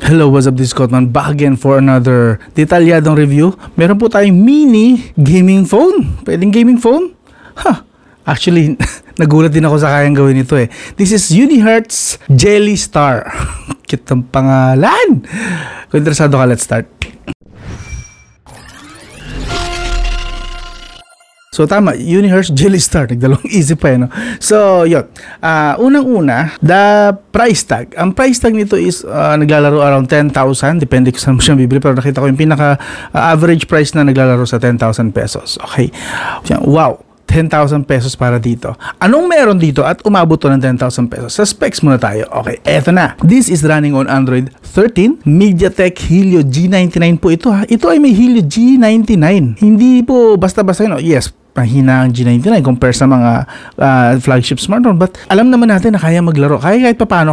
Hello, what's up, this is Cotman back again for another detalyadong review. Meron po tayong mini gaming phone. Pwedeng gaming phone? Actually, nagulat din ako sa kayang gawin ito eh. This is Unihertz Jelly Star. Cute ang pangalan. Kung interesado ka, let's start. So tama, Unihertz Jelly Star, nagdalawang isip pa no. So yun, unang-una, the price tag. Ang price tag nito is naglalaro around 10,000, depende kung saan mo siyang bibili, pero nakita ko yung pinaka average price na naglalaro sa 10,000 pesos. Okay, wow, 10,000 pesos para dito. Anong meron dito at umabot to ng 10,000 pesos? Sa specs muna tayo. Okay, eto na. This is running on Android 13. MediaTek Helio G99 po ito ha. Ito ay may Helio G99. Hindi po basta-basta yun. Yes, mahina ang G99 compare sa mga flagship smartphone, but alam naman natin na kaya maglaro, kahit papano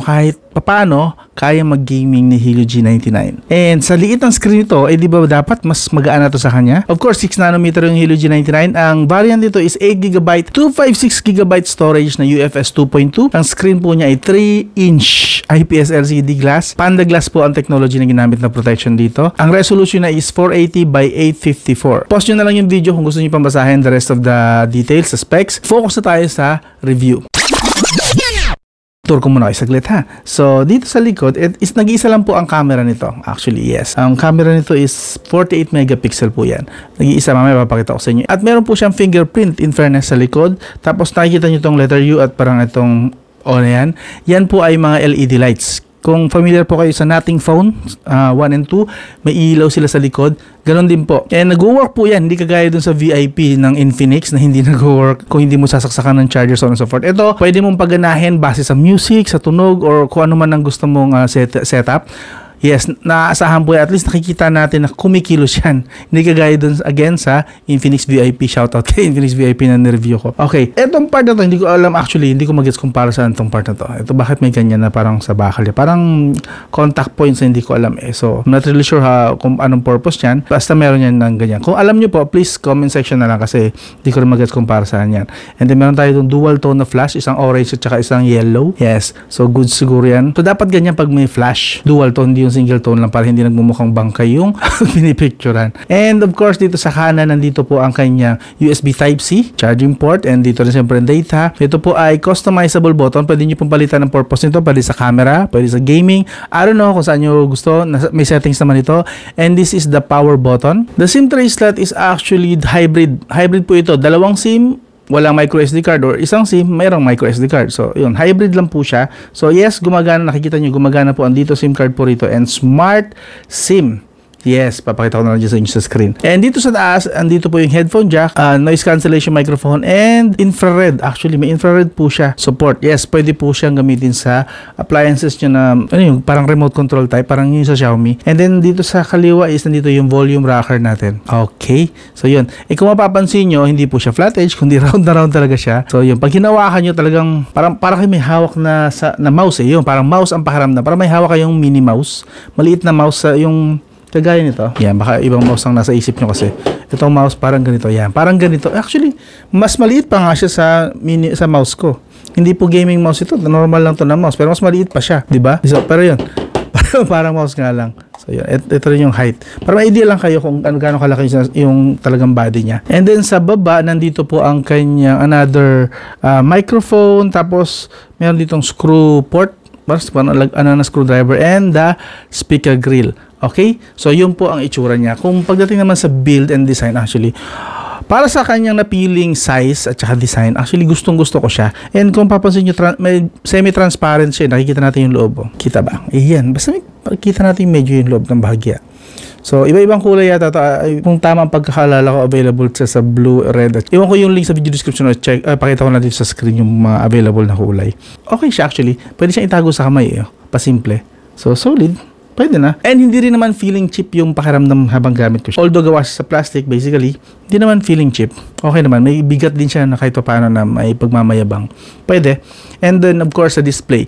kaya mag-gaming ni Helio G99. And sa liit ng screen nito, di ba dapat mas magaan na to sa kanya? Of course, 6nm yung Helio G99. Ang variant dito is 8GB, 256GB storage na UFS 2.2. Ang screen po niya ay 3-inch IPS LCD glass. Panda glass po ang technology na ginamit na protection dito. Ang resolution na is 480 by 854. Pause nyo na lang yung video kung gusto nyo pang basahin the rest of the details sa specs. Focus na tayo sa review. Tour ko muna kayo saglit ha. So, dito sa likod, nag-iisa lang po ang camera nito. Actually, yes. Ang camera nito is 48 megapixel po yan. Nag-iisa, mamaya papakita ko sa inyo. At meron po siyang fingerprint in fairness sa likod. Tapos nakikita nyo itong letter U at parang itong O na yan. Yan po ay mga LED lights. Kung familiar po kayo sa Nothing phone 1 and 2, may ilaw sila sa likod. Ganon din po. And nag-work po yan. Hindi kagaya dun sa VIP ng Infinix na hindi nag-work kung hindi mo sasaksakan ng charger, so on and so forth. Ito, pwede mong paganahin base sa music, sa tunog, or kung ano man ang gusto mong setup. Yes, naasahan po yan. At least nakikita natin na kumikilos yan. Hindi kagaya dun again sa Infinix VIP. Shoutout kay Infinix VIP na nireview ko. Okay, etong part na to, hindi ko alam actually, hindi ko mag-gets kung para saan itong part na to. Ito bakit may ganyan na parang sa bakal. Parang contact points na hindi ko alam eh. So, I'm not really sure kung anong purpose yan. Basta meron yan ng ganyan. Kung alam nyo po, please comment section na lang kasi hindi ko rin mag-gets kung para saan yan. And then meron tayo itong dual tone na flash. Isang orange at saka isang yellow. Yes, so good siguro yan. So, dapat ganyan pag may flash. Dual tone, hindi yung single tone lang para hindi nagmumukhang bangkay yung pinipicturean. And of course, dito sa kanan, nandito po ang kanyang USB Type-C charging port, and dito rin siyempre data. Ito po ay customizable button. Pwede nyo pong palitan ng purpose nito. Pwede sa camera, pwede sa gaming. I don't know kung saan nyo gusto. May settings naman ito. And this is the power button. The SIM tray slot is actually hybrid. Hybrid po ito. Dalawang SIM, walang micro SD card, or isang SIM, mayroong micro SD card. So, yun, hybrid lang po siya. So, yes, gumagana, nakikita nyo, gumagana po. Andito SIM card po rito. And Smart SIM. Yes, papakita ko na lang dyan sa inyo sa screen. And dito sa taas, andito po yung headphone jack, noise cancellation microphone, and infrared. Actually, may infrared po siya support. Yes, pwede po siyang gamitin sa appliances nyo na, parang remote control type, parang yung sa Xiaomi. And then, dito sa kaliwa is nandito yung volume rocker natin. Okay. So, yun. Kung mapapansin nyo, hindi po siya flat edge, kundi round na round talaga siya. So, yun. Pag hinawakan nyo talagang, parang kayo may hawak na mouse eh. Yun, parang mouse ang pakiramdam. Parang may hawak kayong mini mouse. Maliit na mouse sa yung kagaya nito. Yan, baka ibang mouse ang nasa isip nyo kasi. Itong mouse parang ganito. Yan, parang ganito. Actually, mas maliit pa nga siya sa mouse ko. Hindi po gaming mouse ito. Normal lang to na mouse. Pero mas maliit pa siya. Diba? So, pero yun. Parang mouse nga lang. So, yun. Ito rin yung height. Para ma-idea lang kayo kung gaano kalaki yung talagang body niya. And then, sa baba, nandito po ang kanyang another microphone. Tapos, meron ditong screw port. Na screwdriver and the speaker grill. Okay? So, yun po ang itsura niya. Kung pagdating naman sa build and design, actually, para sa kanyang napiling size at saka design, actually, gustong-gusto ko siya. And kung papansin nyo, may semi-transparent siya. Nakikita natin yung loob. Kita ba? Yan. Basta makikita natin medyo yung loob ng bahagya. So, iba-ibang kulay yata. Kung tama ang pagkakalala ko, available siya sa blue, red. Iwan ko yung link sa video description. Pakita ko na dito sa screen yung mga available na kulay. Okay siya actually. Pwede siyang itago sa kamay. Pasimple. So, solid. Pwede na. And hindi rin naman feeling cheap yung pakiramdam habang gamit ko siya. Although gawa sa plastic, basically, hindi naman feeling cheap. Okay naman. May bigat din siya na kahit paano na may pagmamayabang. Pwede. And then, of course, sa display.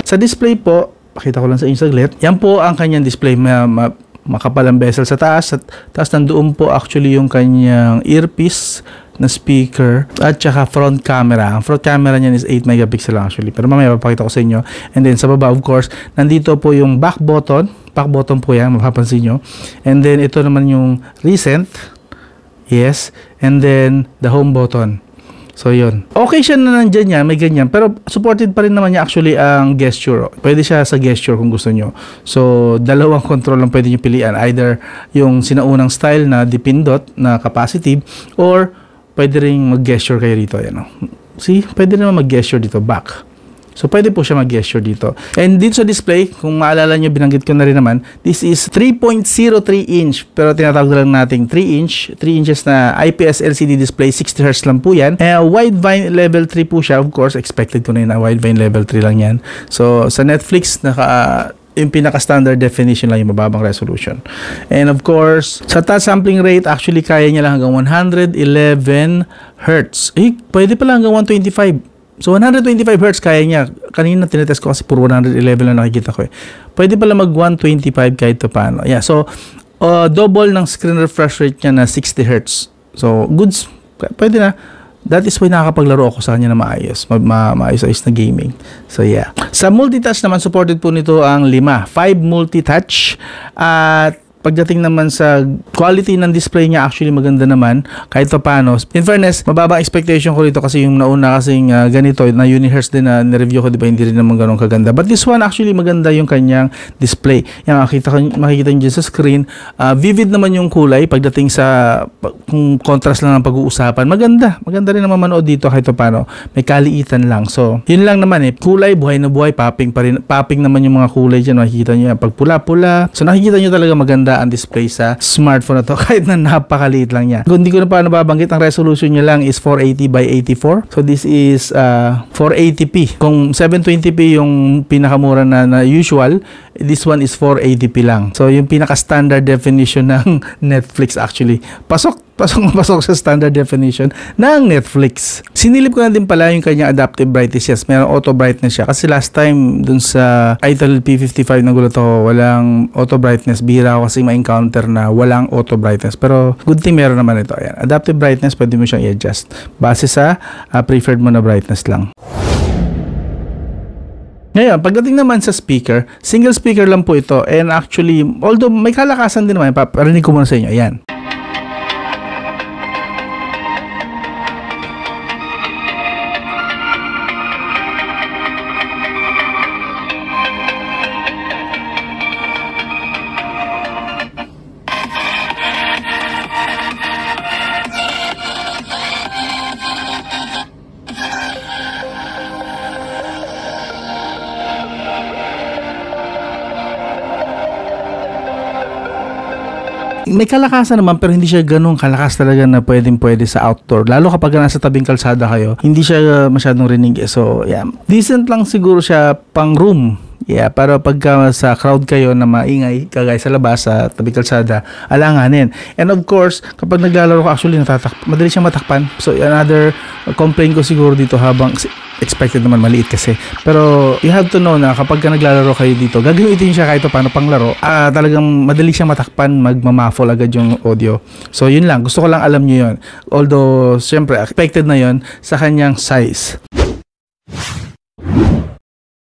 Sa display po, pakita ko lang sa inyo saglit. Yan po ang kanyang display. Makapal ang bezel sa taas. At taas nandoon po actually yung kanyang earpiece na speaker at saka front camera. Ang front camera niyan is 8 megapixel actually. Pero mamaya papakita ko sa inyo. And then sa baba, of course, nandito po yung back button. Back button po yan, mapapansin nyo. And then ito naman yung recent. Yes. And then the home button. So, yun. Okay siya na nandyan yan, may ganyan. Pero supported pa rin naman niya actually ang gesture. Pwede siya sa gesture kung gusto nyo. So, dalawang control lang pwede nyo pilihan. Either yung sinaunang style na dipindot, na capacitive, or pwede rin mag-gesture kayo dito. Ayan, see? Pwede naman mag-gesture dito, back. So, pwede po siya mag-gesture dito. And dito sa display, kung maalala nyo, binanggit ko na rin naman, this is 3.03 inch. Pero tinatawag lang natin 3 inch. 3 inches na IPS LCD display, 60Hz lang po yan. Widevine level 3 po siya. Of course, expected ko na yun na widevine level 3 lang yan. So, sa Netflix, yung pinaka-standard definition lang yung mababang resolution. And of course, sa touch sampling rate, actually kaya niya lang hanggang 111 Hz. Pwede pala hanggang 125. So, 125 Hz kaya niya. Kanina tinetest ko kasi puro 111 lang nakikita ko eh. Pwede pala mag 125 kahit pa paano. Yeah, so, double ng screen refresh rate niya na 60 Hz. So, goods. Pwede na. That is why nakakapaglaro ako sa kanya na maayos. Maayos-ayos na gaming. So, yeah. Sa multitouch naman, supported po nito ang 5 multitouch. At pagdating naman sa quality ng display niya, actually maganda naman kahit pa paano. In fairness, mababang expectation ko rito kasi yung nauna kasing ganito na Unihertz din na nireview ko, di ba, hindi rin naman ganun kaganda. But this one actually maganda yung kanyang display. Yan, makikita nyo dyan sa screen. Vivid naman yung kulay pagdating sa kung contrast lang ng pag-uusapan. Maganda rin naman manood dito kahit pa paano. May kaliitan lang. So, yun lang naman eh. Kulay, buhay na buhay. Popping pa rin. Popping naman yung mga kulay dyan. Makikita nyo yan. Pag pula-pula. So, nakikita nyo talaga maganda ang display sa smartphone na to kahit na napakaliit lang niya. Kung hindi ko na pa nababanggit, ang resolution niya lang is 480 by 84. So this is 480p. Kung 720p yung pinakamura na usual, this one is 480p lang. So yung pinaka-standard definition ng Netflix actually. Pasok sa standard definition ng Netflix. Sinilip ko na din pala yung kanyang adaptive brightness. Yes, mayroong auto brightness siya. Kasi last time dun sa Itel P55 na gulat ako, walang auto brightness. Bihira ako kasi ma-encounter na walang auto brightness. Pero good thing meron naman ito. Ayan. Adaptive brightness, pwede mo siyang i-adjust. Base sa preferred mo na brightness lang. Ngayon, pagdating naman sa speaker, single speaker lang po ito. And actually, although may kalakasan din naman, parinig ko muna sa inyo. Ayan. May kalakasan naman pero hindi siya ganun kalakas talaga na pwede sa outdoor. Lalo kapag nasa tabing kalsada kayo, hindi siya masyadong rinig. So, yeah. Decent lang siguro siya pang room. Yeah, pero pagka sa crowd kayo na maingay, kagaya sa labas, sa tabi kalsada, alanganin. And of course, kapag naglalaro ka, actually, madali siyang matakpan. So, another complaint ko siguro dito habang expected naman maliit kasi. Pero, you have to know na kapag naglalaro kayo dito, gagamitin siya kahit paano panglaro, talagang madali siyang matakpan, magmamaffle agad yung audio. So, yun lang. Gusto ko lang alam nyo yun. Although, syempre, expected na yun sa kanyang size.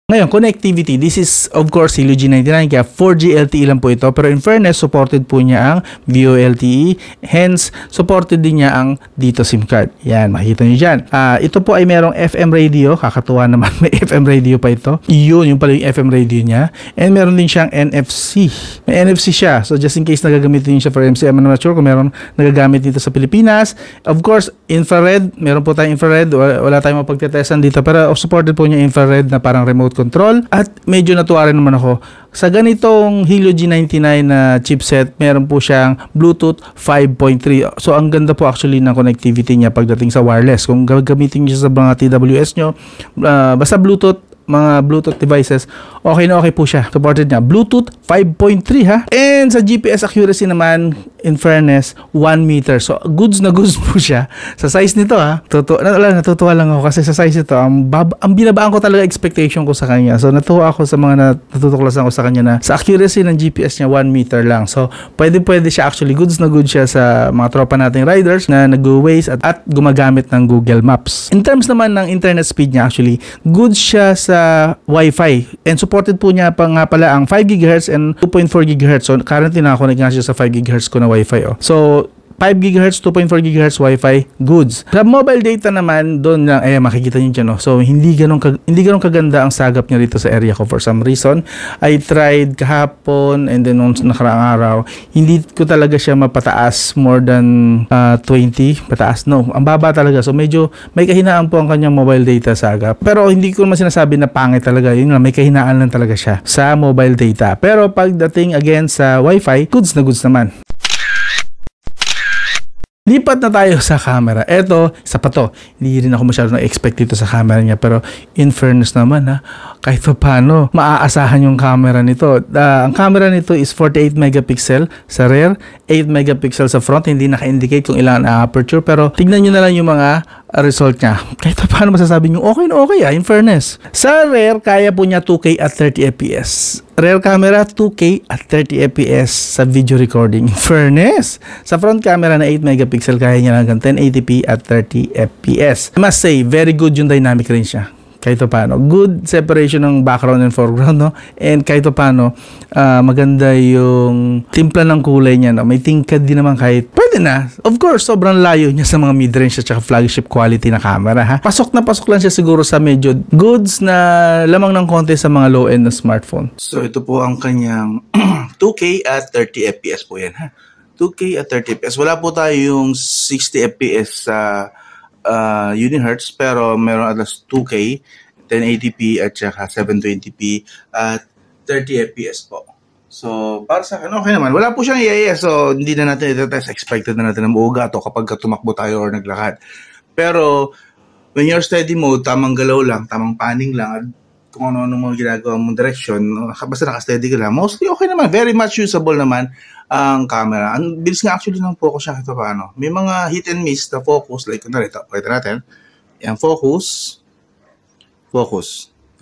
Ngayon, connectivity. This is, of course, Helio G99. Kaya 4G LTE lang po ito. Pero in fairness, supported po niya ang VoLTE. Hence, supported din niya ang dito SIM card. Yan, makikita niyo dyan. Ito po ay merong FM radio. Kakatuwa naman, may FM radio pa ito. Yung pala yung FM radio niya. And meron din siyang NFC. May NFC siya. So, just in case nagagamitin niyo siya for MCM, I'm not sure kung meron nagagamit dito sa Pilipinas. Of course, infrared. Meron po tayong infrared. Wala tayong mapagtetestan dito. Pero supported po niya infrared na parang remote control. At medyo natuwa rin naman ako sa ganitong Helio G99 na chipset, meron po siyang Bluetooth 5.3. So ang ganda po actually ng connectivity niya pagdating sa wireless. Kung gagamitin niyo sa mga TWS nyo, basta Bluetooth mga Bluetooth devices, okay na okay po siya. Supported niya. Bluetooth 5.3 ha. And sa GPS accuracy naman, in fairness, 1 meter. So, goods na goods po siya. Sa size nito ha, natutuwa lang ako kasi sa size nito, ang binabaan ko talaga expectation ko sa kanya. So, natuwa ako sa mga natutuklasan ko sa kanya na sa accuracy ng GPS niya, 1 meter lang. So, pwede siya actually, goods na goods siya sa mga tropa nating riders na nag-Waze at gumagamit ng Google Maps. In terms naman ng internet speed niya actually, good siya sa Wi-Fi. And supported po niya pa nga pala ang 5 GHz and 2.4 GHz. So currently nakakonect nga siya sa 5 GHz ko na Wi-Fi. Oh. So 5 GHz, 2.4 GHz Wi-Fi, goods. Sa mobile data naman, doon lang, makikita niyo dyan, no? So, hindi ganun kaganda ang sagap niya dito sa area ko for some reason. I tried kahapon and then nung nakaraang araw, hindi ko talaga siya mapataas more than 20 pataas. No, ang baba talaga. So, medyo may kahinaan po ang kanyang mobile data sagap. Pero, hindi ko naman sinasabi na pangit talaga. Yun lang, may kahinaan lang talaga siya sa mobile data. Pero, pagdating again sa Wi-Fi, goods na goods naman. Lipat na tayo sa camera. Eto, isa pa to. Hindi rin ako masyado na-expect dito sa camera niya. Pero in fairness naman ha, kahit pa paano, maaasahan yung camera nito. Ang camera nito is 48 megapixel sa rear, 8 megapixel sa front. Hindi naka-indicate kung ilang aperture. Pero tignan nyo na lang yung mga result niya. Kahit pa paano masasabi nyo, okay na okay in fairness. Sa rear, kaya po niya 2K at 30 FPS. Rear camera, 2K at 30 FPS sa video recording. In fairness. Sa front camera na 8 megapixel, kaya niya hanggang 1080p at 30 FPS. I must say, very good yung dynamic range niya. Kahit paano. Good separation ng background and foreground, no? And kahit paano, maganda yung timpla ng kulay niya, no? May tingkad din naman kahit pwede na. Of course, sobrang layo niya sa mga mid-range at saka flagship quality na camera, ha? Pasok na pasok lang siya siguro sa medyo goods na lamang ng konti sa mga low-end na smartphone. So, ito po ang kanyang 2K at 30 FPS po yan, ha? 2K at 30 FPS. Wala po tayo yung 60 FPS sa unihertz, pero meron at least 2K, 1080p at saka 720p at 30 FPS po. So, para sa akin, okay naman. Wala po siyang EIS, so hindi na natin ito-test. Expected na natin na mauga to kapag tumakbo tayo or naglakad. Pero, when you're steady mode, tamang galaw lang, tamang panning lang, at kung ano-ano mga ginagawa mong direction, basta naka-steady ka lang, mostly okay naman. Very much usable naman ang camera. Ang bilis nga actually ng focus siya ito paano. May mga hit and miss na focus, like kunwari ito, pakita natin. Yan, focus.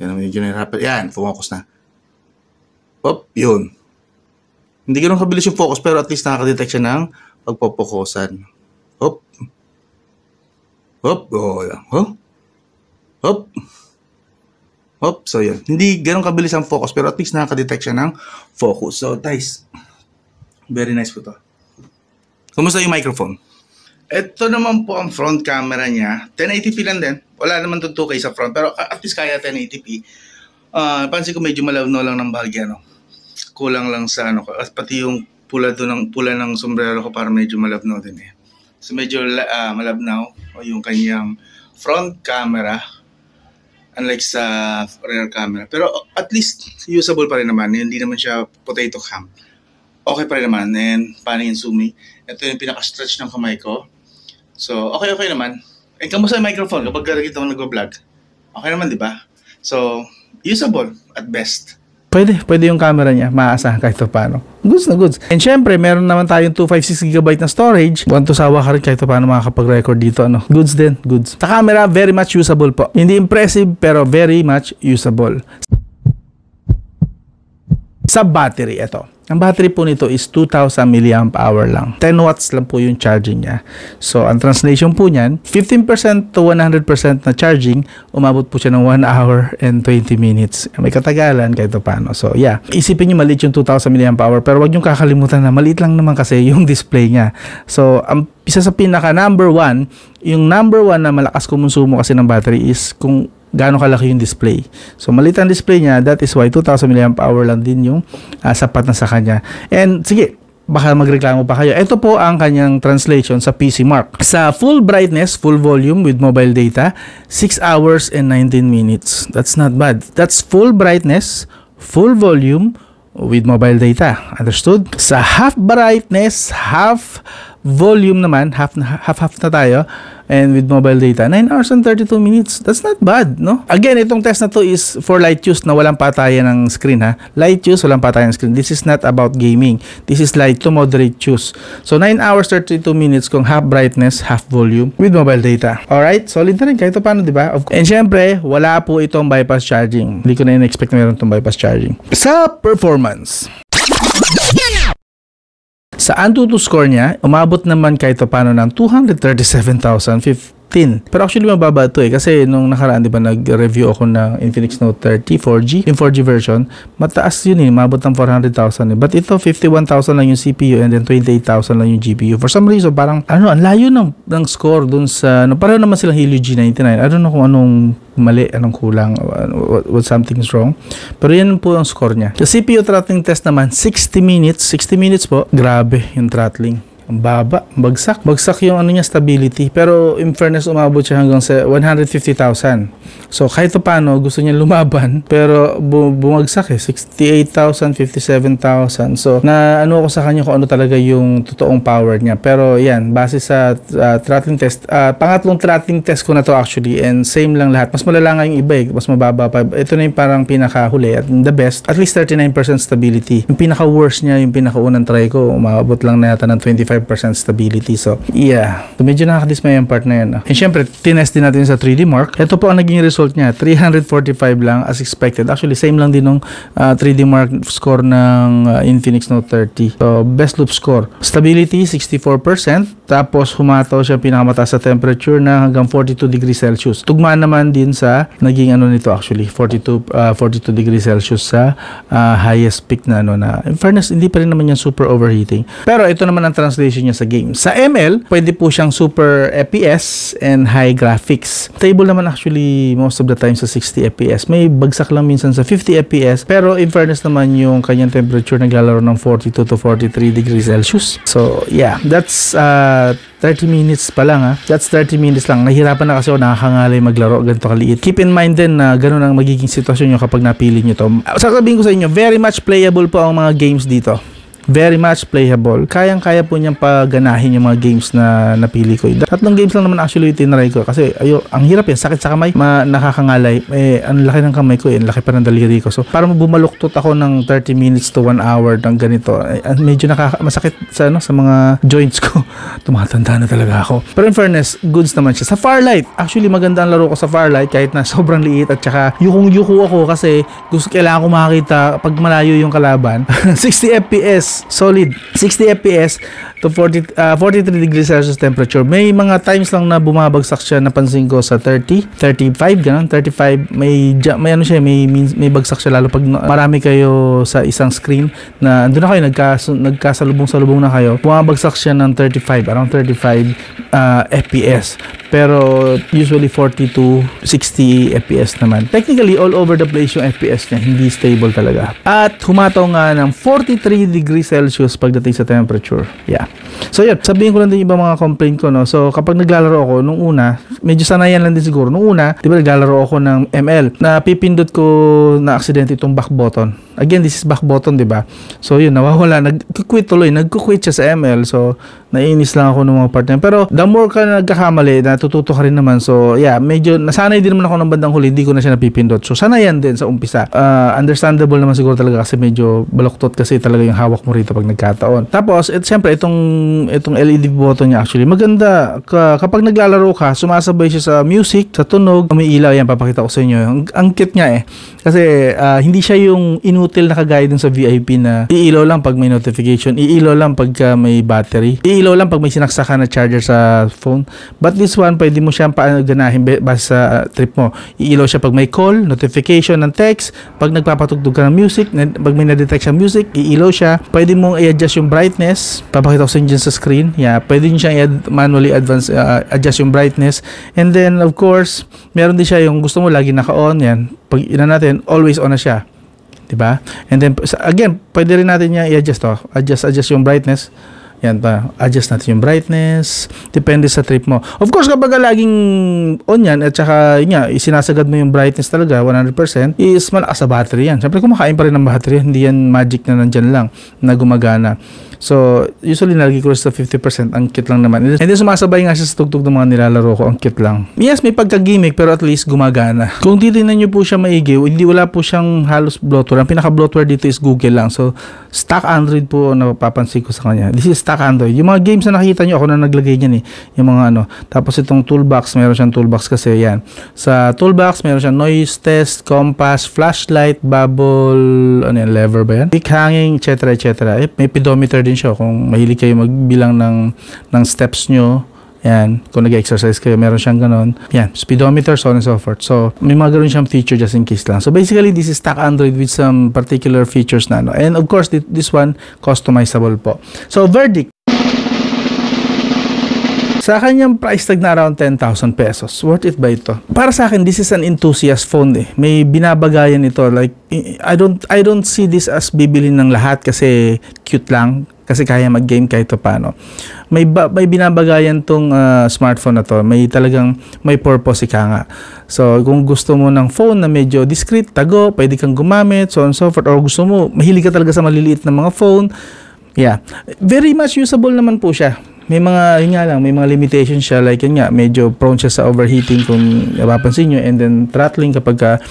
Yan, medyo nahirapan. Yan, focus na. Hop, yun. Hindi ganun kabilis yung focus, pero at least nakaka-detect siya ng pagpopokusan. Hop. Oh, yan. Hop, so yan. Hindi ganun kabilis ang focus, pero at least nakaka-detect siya ng focus. So, guys, very nice po to. Kumusta yung microphone? Ito naman po ang front camera niya. 1080p lang din. Wala naman itong 2K sa front. Pero at least kaya 1080p. Pansin ko medyo malabno lang ng bahagya. No? Kulang lang sa ano. Pati yung pula ng sombrero ko para medyo malabno din eh. So medyo malabnaw yung kanyang front camera. Unlike sa rear camera. Pero at least usable pa rin naman. Hindi naman siya potato cam. Okay pa rin naman. And paano yung zooming? Ito yung pinaka-stretch ng kamay ko. So, okay naman. And kamusta yung microphone kapag nakikita ko nag-vlog? Okay naman, di ba? So, usable at best. Pwede yung camera niya. Maaasahan kahit paano. Goods na goods. And syempre, meron naman tayong 256GB na storage. Want to sawa ka rin kahit paano makakapag-record dito. Ano? Goods din. Goods. Sa camera, very much usable po. Hindi impressive, pero very much usable. Sa battery, ito. Ang battery po nito is 2,000 mAh lang. 10 watts lang po yung charging niya. So, ang translation po niyan, 15% to 100% na charging, umabot po siya ng 1 hour and 20 minutes. May katagalan kahit paano. So, yeah. Isipin niyo maliit yung 2,000 mAh, pero wag niyong kakalimutan na maliit lang naman kasi yung display niya. So, ang isa sa pinaka number one na malakas kumonsumo kasi ng battery is kung gaano kalaki yung display. So, maliit ang display niya. That is why 2,000 mAh lang din yung sapat na sa kanya. And, sige, baka magreklamo pa kayo. Ito po ang kanyang translation sa PCMark. Sa full brightness, full volume with mobile data, 6 hours and 19 minutes. That's not bad. That's full brightness, full volume with mobile data. Understood? Sa half brightness, half volume naman, half na tayo. And with mobile data, 9 hours and 32 minutes. That's not bad, no? Again, itong test na to is for light use na walang patayan ng screen, ha? Light use, walang patayan ng screen. This is not about gaming. This is light to moderate use. So, 9 hours 32 minutes kung half brightness, half volume with mobile data. Alright? Solid na rin kahit paano, di ba? And syempre, wala po itong bypass charging. Hindi ko na in-expect na meron itong bypass charging. Sa performance, sa Antutu score niya, umabot naman kahit paano ng 237,015. Pero actually mababa ito kasi nung nakaraan, di ba, nag-review ako ng Infinix Note 30 4G, yung 4G version, mataas yun umabot ng 400,000 But ito, 51,000 lang yung CPU and then 28,000 lang yung GPU. For some reason, parang, ang layo ng score dun sa, pareho naman silang Helio G99. I don't know kung anong mali, anong kulang, what something's wrong. Pero yan po ang score niya. Sa CPU throttling test naman, 60 minutes po. Grabe yung throttling. Ang baba, bagsak yung niya, stability. Pero in fairness, umabot siya hanggang sa 150,000. So kahit paano gusto niya lumaban, pero bumagsak 68,000, 57,000. So na ako sa kanya kung ano talaga yung totoong power niya. Pero yan, base sa throttling test, pangatlong throttling test ko na to actually, and same lang lahat. Mas malala nga yung iba mas mababa pa. Ito na yung parang pinakahuli at the best, at least 39% stability. Yung pinaka-worst niya, yung pinakaunang try ko, umabot lang na yata ng 25% stability. So, yeah. So, medyo nakakadismay yung part na yun. And syempre, tinest din natin sa 3D Mark. Ito po ang naging result niya. 345 lang as expected. Actually, same lang din nung 3D Mark score ng Infinix Note 30. So, best loop score. Stability, 64%. Tapos, humataw siya pinakamataas sa temperature na hanggang 42 degrees Celsius. Tugmaan naman din sa naging nito actually, 42 degrees Celsius sa highest peak na na in fairness, hindi pa rin naman yan super overheating. Pero ito naman ang translation niya sa game. Sa ML, pwede po siyang super FPS and high graphics. Stable naman actually most of the time sa 60 FPS. May bagsak lang minsan sa 50 FPS. Pero in fairness naman yung kanyang temperature naglalaro ng 42 to 43 degrees Celsius. So yeah, that's 30 minutes pa lang That's 30 minutes lang. Nahirapan na kasi ako, nakakangalay maglaro ganito kaliit. Keep in mind din na ganun ang magiging sitwasyon nyo kapag napili nyo to. Sasabihin ko sa inyo, very much playable po ang mga games dito. Very much playable. Kayang-kaya po niyang paganahin yung mga games na napili ko. Tatlong games lang naman actually tinry ko kasi ang hirap sakit sa kamay, nakakangalay. Ang laki ng kamay ko, ang laki pa ng daliri ko. So, para bumaluktot ako ng 30 minutes to 1 hour ng ganito, medyo masakit sa mga joints ko. Tumatanda na talaga ako. Pero in fairness, goods naman siya. Sa Farlight, actually maganda ang laro ko sa Farlight kahit na sobrang liit at saka yukong-yuko ako kasi kailangan ko makakita pag malayo yung kalaban. 60 FPS solid. 60 FPS to 43 degrees Celsius temperature. May mga times lang na bumabagsak siya, napansin ko sa 30, 35, ganun. 35, may bagsak siya lalo pag marami kayo sa isang screen na andun na kayo, nagkasalubong-salubong na kayo. Bumabagsak siya ng 35, around 35 FPS. Pero usually 40 to 60 FPS naman. Technically, all over the place yung FPS niya. Hindi stable talaga. At humataw nga ng 43 degrees Celsius pagdating sa temperature. Yeah. So yun, sabihin ko lang din ibang mga complaint ko, no. So kapag naglalaro ako nung una, medyo sanayan lang din siguro. Nung una, di ba naglalaro ako ng ML, na pipindot ko na aksidente itong back button. Again, this is back button, di ba? So yun, nawawala, nag-quit tuloy, nag-quit siya sa ML. So naiinis lang ako ng mga part na yun. Pero the more ka nagkakamali, natututo ka rin naman. So yeah, medyo nasanay din naman ako ng bandang huli, hindi ko na siya napipindot. So sanayan din sa umpisa. Understandable naman siguro talaga kasi medyo baluktot kasi talaga yung hawak mo rito pag nagkataon. Tapos, siyempre, itong LED button niya actually, maganda. Kapag naglalaro ka, sumasabay siya sa music, sa tunog, umiilaw. Yan, papakita ko sa inyo. Ang cute niya Kasi, hindi siya yung inutil na kagaya dun sa VIP na iilaw lang pag may notification, iilaw lang pag may battery, iilaw lang pag may sinaksakan na charger sa phone. But this one, pwede mo siyang paaganahin base sa trip mo. Iilaw siya pag may call, notification ng text, pag nagpapatugtog ka ng music, pag may na-detect sa music, iilaw siya. Pwede mong i-adjust yung brightness. Papakita ko sa inyo dyan sa screen. Yeah, pwede nyo siyang manually adjust yung brightness. And then, of course, meron din siya yung gusto mo lagi naka-on. Yan. Pag ina natin, always on na siya. Diba? And then, again, pwede rin natin niya i-adjust to. Adjust yung brightness. Yan pa. Adjust natin yung brightness. Depende sa trip mo. Of course, kapag laging on yan, at saka isinasagad mo yung brightness talaga, 100%, is malakas sa battery yan. Siyempre, kumakain pa rin ng battery. Hindi yan magic na nandyan lang na gumagana. So, usually nalagay ko sa 50%. Ang cute lang naman. And then sumasabay nga siya sa tugtog ng mga nilalaro ko. Ang cute lang. Yes, may pagka-gimmick pero at least gumagana. Kung titingnan nyo po siya maigi, hindi wala po siyang halos bloatware. Ang pinaka-bloatware dito is Google lang. So, stock Android po na papansin ko sa kanya. This is stock Android. Yung mga games na nakita nyo, ako na naglagay niyan eh. Yung mga ano. Tapos itong toolbox, meron siyang toolbox kasi yan. Sa toolbox, meron siyang noise test, compass, flashlight, bubble, ano yan, lever ba yan? Peak hanging, etc. etc. May pedometer din siya kung mahilig kayo magbilang ng steps nyo. Yan, kung nag-exercise kayo, meron siyang ganon. Yan, speedometer, so on and so forth. So, may mga ganon siyang feature just in case lang. So, basically, this is stock Android with some particular features na, no? And of course, this one, customizable po. So, verdict. Sa kanyang price tag na around 10,000 pesos, worth it ba ito? Para sa akin, this is an enthusiast phone eh. May binabagayan ito. Like, I don't see this as bibilin ng lahat kasi cute lang. Kasi kaya mag-game kahit paano. May binabagayan tong smartphone na to. May talagang may purpose ika nga. So, kung gusto mo ng phone na medyo discreet, tago, pwede kang gumamit, so on and so forth. Or gusto mo, mahilig ka talaga sa maliliit na mga phone. Yeah. Very much usable naman po siya. May mga, yun nga lang, may mga limitations siya. Like yun nga, medyo prone siya sa overheating kung napapansin nyo. And then throttling kapag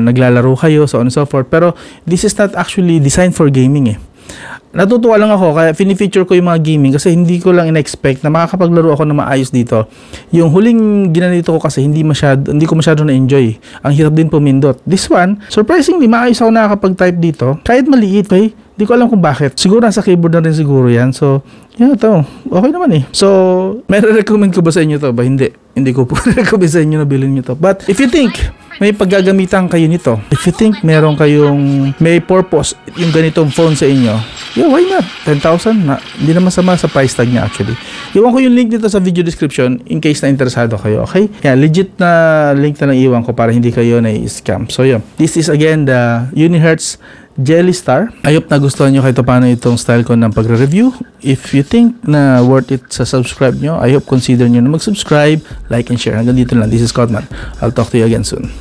naglalaro kayo, so on and so forth. Pero this is not actually designed for gaming eh. Natutuwa lang ako kaya fini-feature ko yung mga gaming kasi hindi ko lang in-expect na makakapaglaro ako na maayos dito. Yung huling ginanito ko kasi hindi ko masyado na-enjoy. Ang hirap din pumindot. This one, surprisingly, maayos ako nakakapag-type dito. Kahit maliit, okay? Hindi ko alam kung bakit. Siguro nasa keyboard na rin siguro yan. So, yeah, ito. Okay naman eh. So, may recommend ko ba sa inyo to? Ba? Hindi. Hindi ko po recommend sa inyo na bilhin nyo to. But, if you think may paggagamitan kayo nito, if you think meron kayong may purpose yung ganitong phone sa inyo, yeah, why not? 10,000 na. Hindi naman sama sa price tag niya actually. Iwan ko yung link dito sa video description in case na interesado kayo, okay? Yeah, legit na link na lang iwan ko para hindi kayo na-scam. So, yeah. This is again the Unihertz Jelly Star. I hope nagustuhan nyo kahit paano itong style ko ng pagre-review. If you think na worth it sa subscribe nyo, I hope consider nyo na mag-subscribe, like, and share. Hanggang dito lang. This is Codman. I'll talk to you again soon.